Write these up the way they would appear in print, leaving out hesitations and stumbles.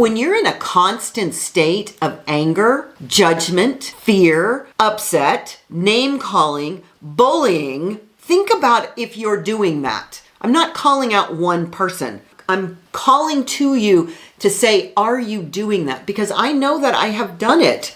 When you're in a constant state of anger, judgment, fear, upset, name-calling, bullying, think about if you're doing that. I'm not calling out one person. I'm calling to you to say, are you doing that? Because I know that I have done it.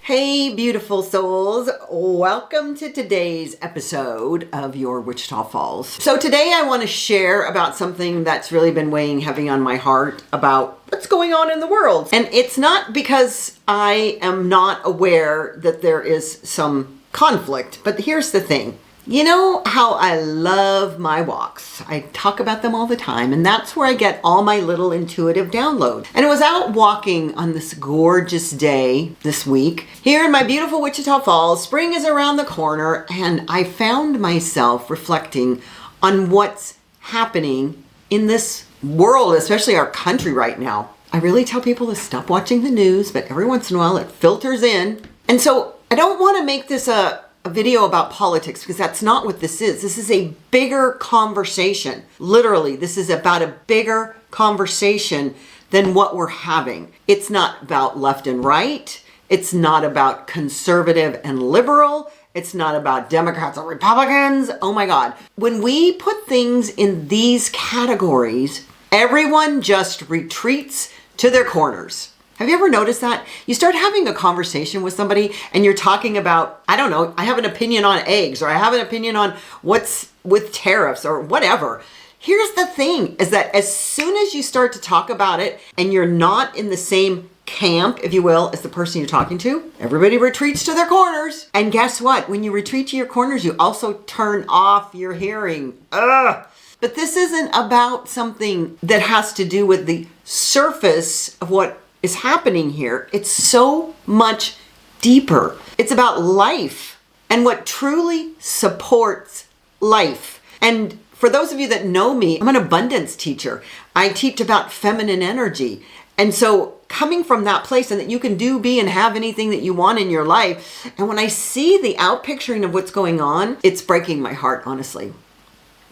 Hey, beautiful souls. Welcome to today's episode of your Wichita Falls. So today I want to share about something that's really been weighing heavy on my heart about what's going on in the world. And it's not because I am not aware that there is some conflict, but here's the thing. You know how I love my walks. I talk about them all the time, and that's where I get all my little intuitive downloads. And I was out walking on this gorgeous day this week here in my beautiful Wichita Falls. Spring is around the corner, and I found myself reflecting on what's happening in this world, especially our country right now. I really tell people to stop watching the news, but every once in a while it filters in. And so I don't want to make this a video about politics, because that's not what this is. This is a bigger conversation. Literally, this is about a bigger conversation than what we're having. It's not about left and right. It's not about conservative and liberal. It's not about Democrats or Republicans. Oh my God. When we put things in these categories, everyone just retreats to their corners. Have you ever noticed that? You start having a conversation with somebody and you're talking about, I don't know, I have an opinion on eggs, or I have an opinion on what's with tariffs or whatever. Here's the thing, is that as soon as you start to talk about it and you're not in the same camp, if you will, as the person you're talking to, everybody retreats to their corners. And guess what? When you retreat to your corners, you also turn off your hearing. Ugh. But this isn't about something that has to do with the surface of what is happening here. It's so much deeper. It's about life and what truly supports life. And for those of you that know me, I'm an abundance teacher. I teach about feminine energy. And so coming from that place, and that you can do, be, and have anything that you want in your life. And when I see the outpicturing of what's going on, it's breaking my heart, honestly.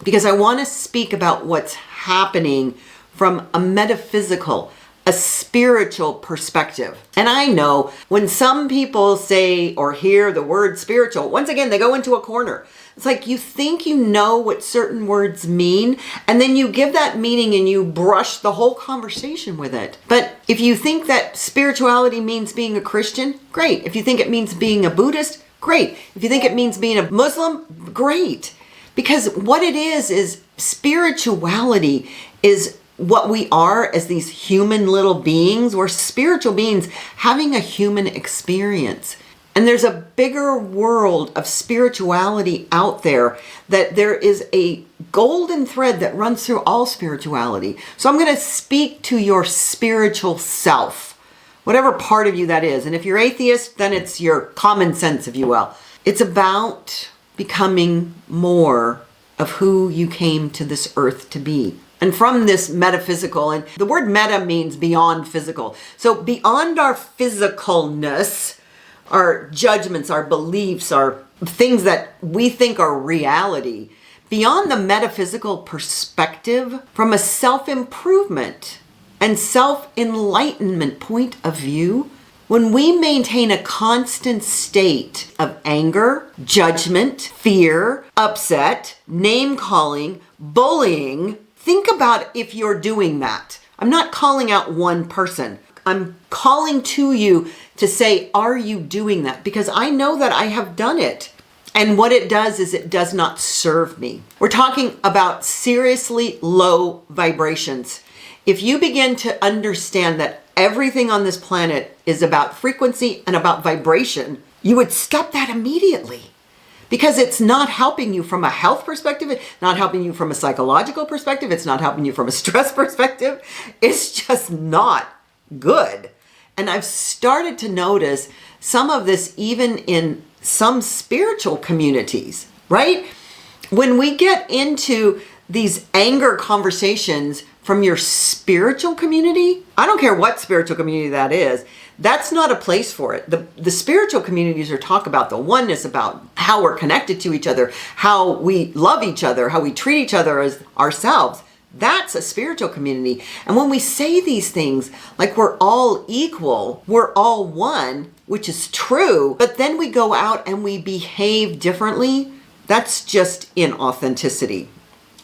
Because I want to speak about what's happening from a metaphysical, a spiritual perspective. And I know when some people say or hear the word spiritual, once again, they go into a corner. It's like you think you know what certain words mean, and then you give that meaning and you brush the whole conversation with it. But if you think that spirituality means being a Christian, great. If you think it means being a Buddhist, great. If you think it means being a Muslim, great. Because what it is spirituality is what we are as these human little beings. We're spiritual beings having a human experience. And there's a bigger world of spirituality out there, that there is a golden thread that runs through all spirituality. So I'm going to speak to your spiritual self, whatever part of you that is. And if you're atheist, then it's your common sense, if you will. It's about becoming more of who you came to this earth to be. And from this metaphysical, and the word meta means beyond physical. So beyond our physicalness, our judgments, our beliefs, our things that we think are reality, beyond the metaphysical perspective, from a self-improvement and self-enlightenment point of view, when we maintain a constant state of anger, judgment, fear, upset, name-calling, bullying, think about if you're doing that. I'm not calling out one person. I'm calling to you to say, are you doing that? Because I know that I have done it. And what it does is it does not serve me. We're talking about seriously low vibrations. If you begin to understand that everything on this planet is about frequency and about vibration, you would stop that immediately. Because it's not helping you from a health perspective, it's not helping you from a psychological perspective, it's not helping you from a stress perspective. It's just not good. And I've started to notice some of this even in some spiritual communities, right? When we get into these anger conversations from your spiritual community, I don't care what spiritual community that is, that's not a place for it. The spiritual communities are talk about the oneness, about how we're connected to each other, how we love each other, how we treat each other as ourselves. That's a spiritual community. And when we say these things, like we're all equal, we're all one, which is true, but then we go out and we behave differently, that's just inauthenticity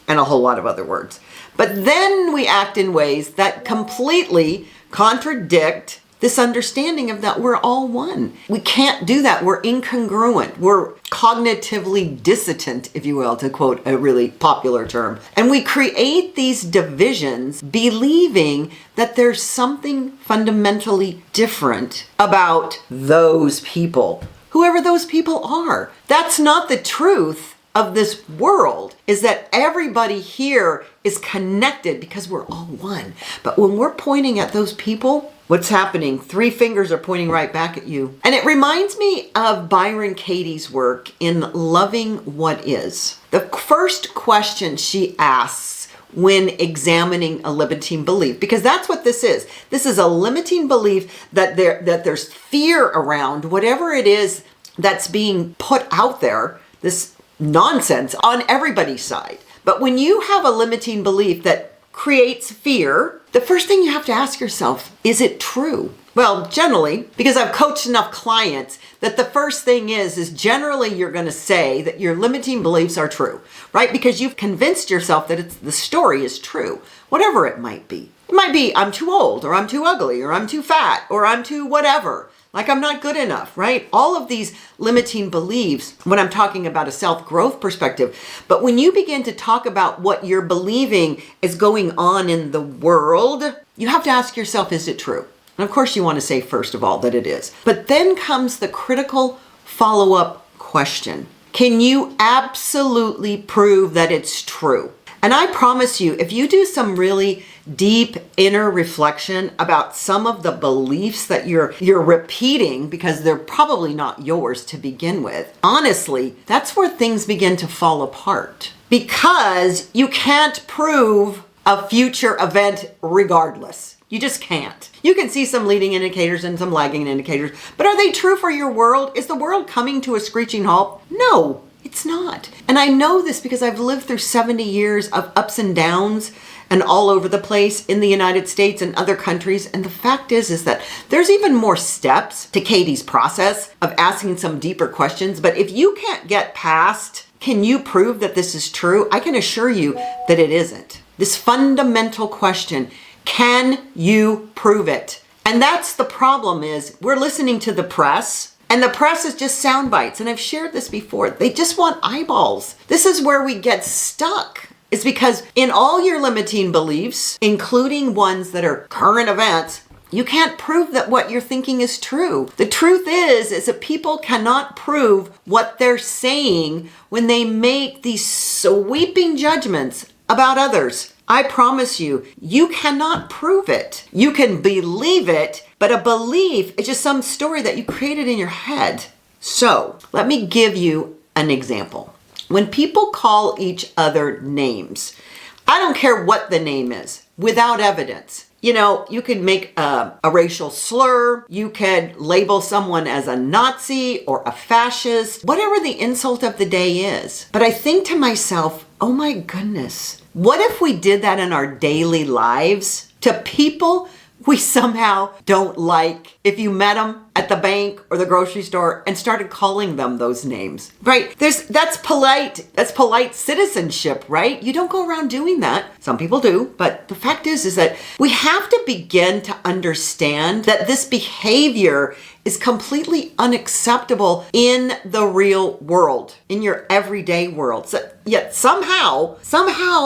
and a whole lot of other words. But then we act in ways that completely contradict this understanding of that we're all one. We can't do that. We're incongruent. We're cognitively dissonant, if you will, to quote a really popular term. And we create these divisions believing that there's something fundamentally different about those people, whoever those people are. That's not the truth of this world, is that everybody here is connected because we're all one. But when we're pointing at those people, what's happening? 3 fingers are pointing right back at you. And it reminds me of Byron Katie's work in Loving What Is. The first question she asks when examining a limiting belief, because that's what this is. This is a limiting belief that there's fear around whatever it is that's being put out there, this nonsense on everybody's side. But when you have a limiting belief that creates fear, the first thing you have to ask yourself, is it true? Well, generally, because I've coached enough clients that the first thing is generally you're going to say that your limiting beliefs are true, right? Because you've convinced yourself that the story is true, whatever it might be. It might be, I'm too old, or I'm too ugly, or I'm too fat, or I'm too whatever. Like I'm not good enough, right? All of these limiting beliefs when I'm talking about a self-growth perspective. But when you begin to talk about what you're believing is going on in the world, you have to ask yourself, is it true? And of course you want to say, first of all, that it is. But then comes the critical follow-up question. Can you absolutely prove that it's true? And I promise you, if you do some really deep inner reflection about some of the beliefs that you're repeating, because they're probably not yours to begin with, honestly, that's where things begin to fall apart. Because you can't prove a future event regardless. You just can't. You can see some leading indicators and some lagging indicators, but are they true for your world? Is the world coming to a screeching halt? No. It's not. And I know this because I've lived through 70 years of ups and downs and all over the place in the United States and other countries. And the fact is that there's even more steps to Katie's process of asking some deeper questions. But if you can't get past, can you prove that this is true? I can assure you that it isn't. This fundamental question, can you prove it? And that's the problem is we're listening to the press. And the press is just sound bites. And I've shared this before. They just want eyeballs. This is where we get stuck. It's because in all your limiting beliefs, including ones that are current events, you can't prove that what you're thinking is true. The truth is that people cannot prove what they're saying when they make these sweeping judgments about others. I promise you, you cannot prove it. You can believe it, but a belief is just some story that you created in your head. So let me give you an example. When people call each other names, I don't care what the name is, without evidence. You know, you can make a racial slur, you could label someone as a Nazi or a fascist, whatever the insult of the day is. But I think to myself, oh my goodness, what if we did that in our daily lives to people we somehow don't like? If you met them at the bank or the grocery store and started calling them those names, right? That's polite citizenship, right? You don't go around doing that. Some people do, but the fact is that we have to begin to understand that this behavior is completely unacceptable in the real world, in your everyday world. So, yet somehow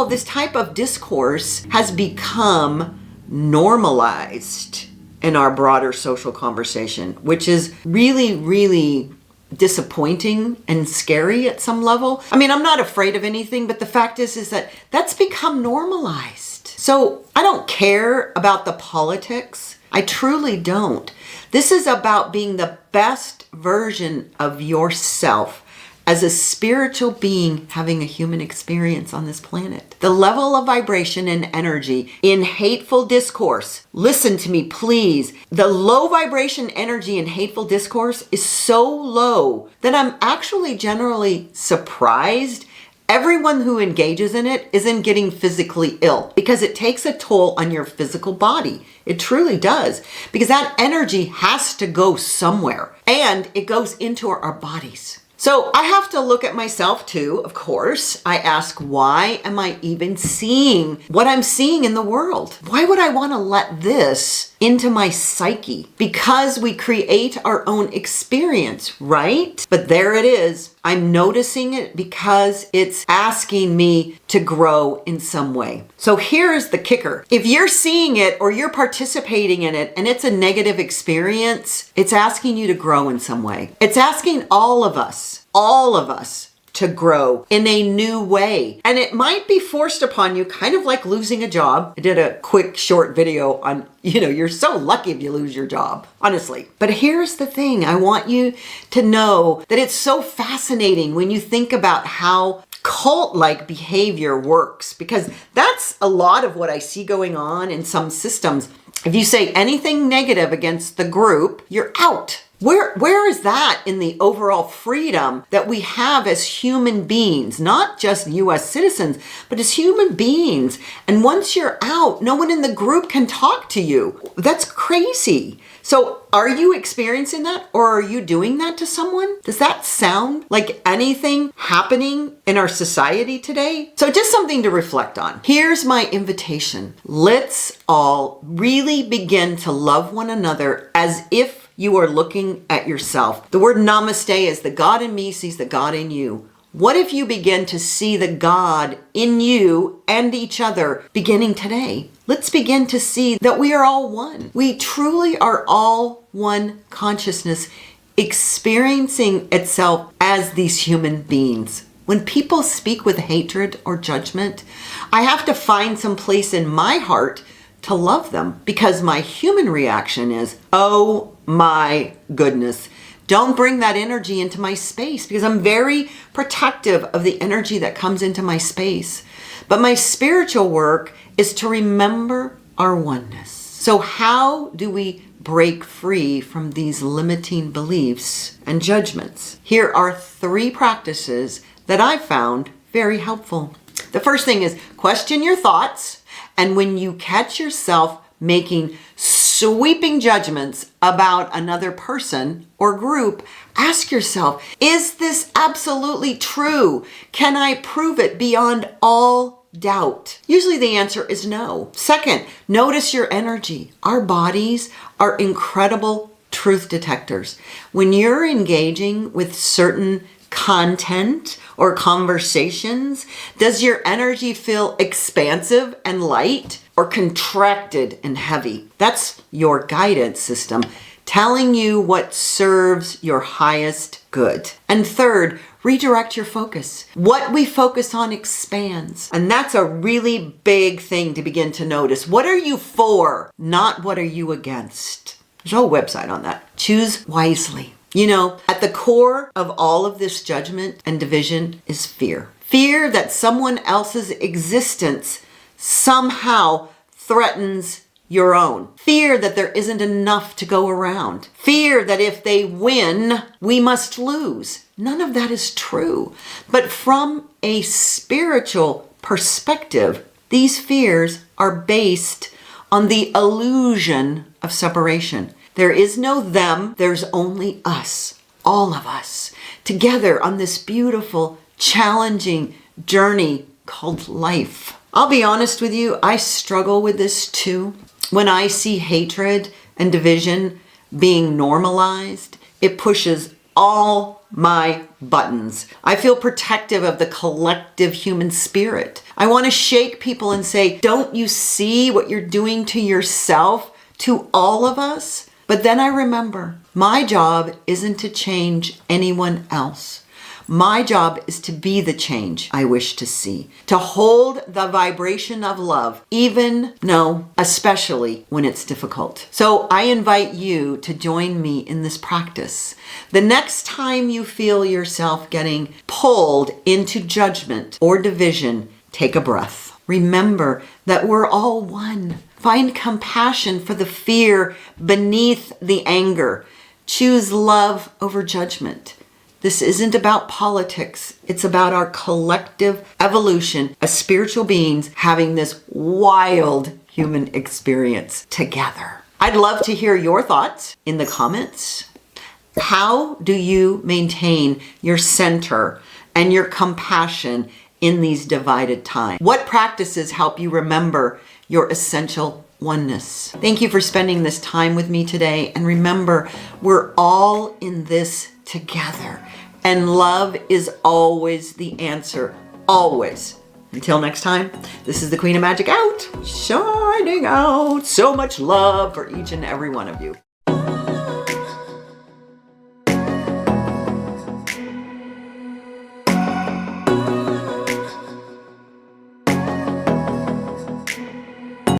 this type of discourse has become normalized in our broader social conversation, which is really, really disappointing and scary at some level. I mean, I'm not afraid of anything, but the fact is that that's become normalized. So I don't care about the politics. I truly don't. This is about being the best version of yourself as a spiritual being having a human experience on this planet. The level of vibration and energy in hateful discourse, listen to me please, the low vibration energy in hateful discourse is so low that I'm actually generally surprised everyone who engages in it isn't getting physically ill, because it takes a toll on your physical body. It truly does, because that energy has to go somewhere, and it goes into our bodies. So I have to look at myself too, of course. I ask, why am I even seeing what I'm seeing in the world? Why would I want to let this into my psyche? Because we create our own experience, right? But there it is. I'm noticing it because it's asking me to grow in some way. So here's the kicker. If you're seeing it or you're participating in it and it's a negative experience, it's asking you to grow in some way. It's asking all of us to grow in a new way. And it might be forced upon you, kind of like losing a job. I did a quick short video on, you're so lucky if you lose your job, honestly. But here's the thing. I want you to know that it's so fascinating when you think about how cult-like behavior works, because that's a lot of what I see going on in some systems. If you say anything negative against the group, you're out. Where is that in the overall freedom that we have as human beings, not just US citizens, but as human beings? And once you're out, no one in the group can talk to you. That's crazy. So are you experiencing that, or are you doing that to someone? Does that sound like anything happening in our society today? So just something to reflect on. Here's my invitation. Let's all really begin to love one another as if you are looking at yourself. The word namaste is the God in me sees the God in you. What if you begin to see the God in you and each other beginning today? Let's begin to see that we are all one. We truly are all one consciousness experiencing itself as these human beings. When people speak with hatred or judgment, I have to find some place in my heart to love them, because my human reaction is, oh my goodness, don't bring that energy into my space, because I'm very protective of the energy that comes into my space. But my spiritual work is to remember our oneness. So how do we break free from these limiting beliefs and judgments? Here are 3 practices that I found very helpful. The first thing is question your thoughts. And when you catch yourself making sweeping judgments about another person or group, ask yourself, is this absolutely true? Can I prove it beyond all doubt? Usually the answer is no. Second, notice your energy. Our bodies are incredible truth detectors. When you're engaging with certain content or conversations, does your energy feel expansive and light or contracted and heavy? That's your guidance system telling you what serves your highest good. And third, redirect your focus. What we focus on expands. And that's a really big thing to begin to notice. What are you for? Not what are you against? There's a whole website on that. Choose wisely. At the core of all of this judgment and division is fear. Fear that someone else's existence somehow threatens your own. Fear that there isn't enough to go around. Fear that if they win, we must lose. None of that is true. But from a spiritual perspective, these fears are based on the illusion of separation. There is no them, there's only us, all of us, together on this beautiful, challenging journey called life. I'll be honest with you, I struggle with this too. When I see hatred and division being normalized, it pushes all my buttons. I feel protective of the collective human spirit. I want to shake people and say, don't you see what you're doing to yourself, to all of us? But then I remember, my job isn't to change anyone else. My job is to be the change I wish to see, to hold the vibration of love, especially when it's difficult. So I invite you to join me in this practice. The next time you feel yourself getting pulled into judgment or division, take a breath. Remember that we're all one. Find compassion for the fear beneath the anger. Choose love over judgment. This isn't about politics. It's about our collective evolution as spiritual beings having this wild human experience together. I'd love to hear your thoughts in the comments. How do you maintain your center and your compassion in these divided times? What practices help you remember your essential oneness? Thank you for spending this time with me today. And remember, we're all in this together. And love is always the answer. Always. Until next time, this is the Queen of Magic out, shining out. So much love for each and every one of you.